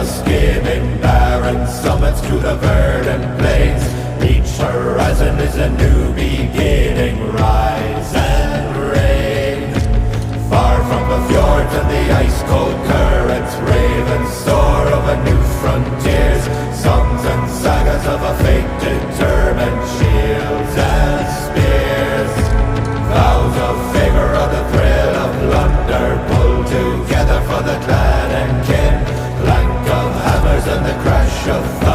the skimming barren summits to the verdant plains. Each horizon is a new beginning, rise and reign. Far from the fjords and the ice-cold currents, ravens soar over new frontiers. Songs and sagas of a fate determined, shields and spears. Vows of favor or the thrill of plunder, pulled together for the clan and kin. Clank of hammers and the crash of thunder.